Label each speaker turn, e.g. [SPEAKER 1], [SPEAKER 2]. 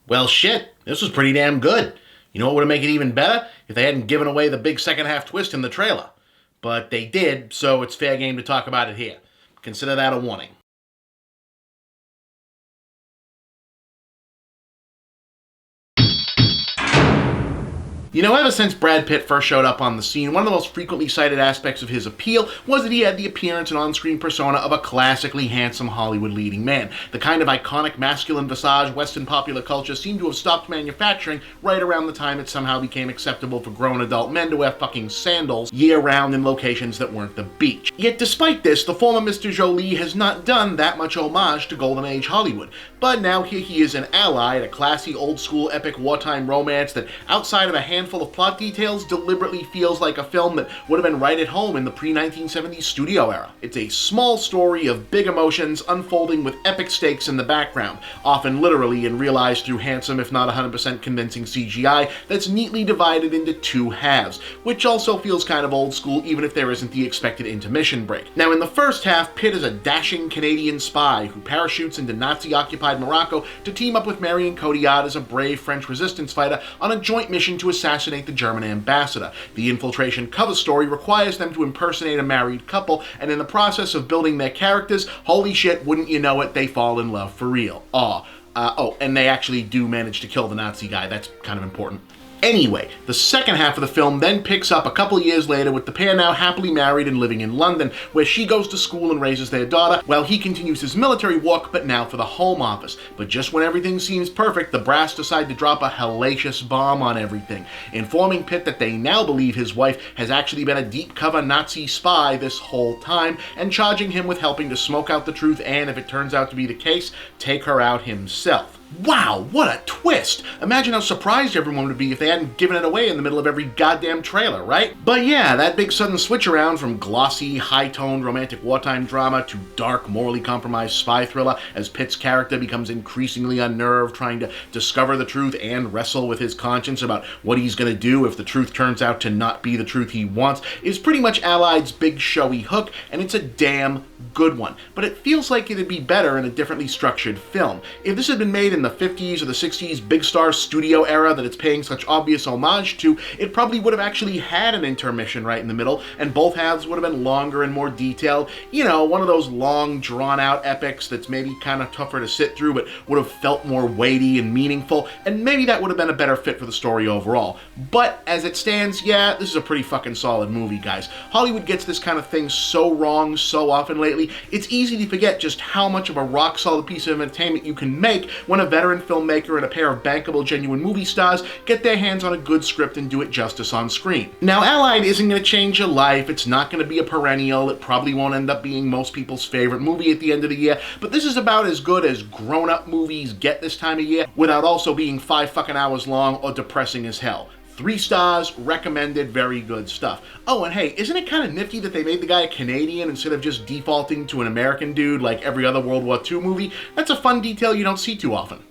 [SPEAKER 1] Well, shit, this was pretty damn good. You know what would have made it even better? If they hadn't given away the big second half twist in the trailer. But they did, so it's fair game to talk about it here. Consider that a warning. You know, ever since Brad Pitt first showed up on the scene, one of the most frequently cited aspects of his appeal was that he had the appearance and on-screen persona of a classically handsome Hollywood leading man. The kind of iconic masculine visage Western popular culture seemed to have stopped manufacturing right around the time it somehow became acceptable for grown adult men to wear fucking sandals year-round in locations that weren't the beach. Yet despite this, the former Mr. Jolie has not done that much homage to Golden Age Hollywood. But now here he is an ally at a classy, old-school, epic wartime romance that, outside of a handful of plot details, deliberately feels like a film that would have been right at home in the pre-1970s studio era. It's a small story of big emotions unfolding with epic stakes in the background, often literally and realized through handsome, if not 100% convincing CGI that's neatly divided into two halves, which also feels kind of old school even if there isn't the expected intermission break. Now in the first half, Pitt is a dashing Canadian spy who parachutes into Nazi-occupied Morocco to team up with Marion Cotillard as a brave French resistance fighter on a joint mission to assassinate the German ambassador. The infiltration cover story requires them to impersonate a married couple, and in the process of building their characters, holy shit, wouldn't you know it, they fall in love for real. And they actually do manage to kill the Nazi guy. That's kind of important. Anyway, the second half of the film then picks up a couple years later with the pair now happily married and living in London, where she goes to school and raises their daughter, while he continues his military work, but now for the Home Office. But just when everything seems perfect, the brass decide to drop a hellacious bomb on everything, informing Pitt that they now believe his wife has actually been a deep-cover Nazi spy this whole time, and charging him with helping to smoke out the truth and, if it turns out to be the case, take her out himself. Wow, what a twist! Imagine how surprised everyone would be if they hadn't given it away in the middle of every goddamn trailer, right? But yeah, that big sudden switch around from glossy, high-toned romantic wartime drama to dark, morally compromised spy thriller as Pitt's character becomes increasingly unnerved trying to discover the truth and wrestle with his conscience about what he's gonna do if the truth turns out to not be the truth he wants is pretty much Allied's big showy hook, and it's a damn good one. But it feels like it'd be better in a differently structured film. If this had been made in the 50s or the 60s big star studio era that it's paying such obvious homage to, it probably would have actually had an intermission right in the middle, and both halves would have been longer and more detailed. You know, one of those long, drawn-out epics that's maybe kind of tougher to sit through, but would have felt more weighty and meaningful, and maybe that would have been a better fit for the story overall. But as it stands, yeah, this is a pretty fucking solid movie, guys. Hollywood gets this kind of thing so wrong so often lately, it's easy to forget just how much of a rock-solid piece of entertainment you can make when a veteran filmmaker and a pair of bankable, genuine movie stars get their hands on a good script and do it justice on screen. Now, Allied isn't going to change your life, it's not going to be a perennial, it probably won't end up being most people's favorite movie at the end of the year, but this is about as good as grown-up movies get this time of year without also being 5 fucking hours long or depressing as hell. 3 stars, recommended, very good stuff. Oh, and hey, isn't it kind of nifty that they made the guy a Canadian instead of just defaulting to an American dude like every other World War II movie? That's a fun detail you don't see too often.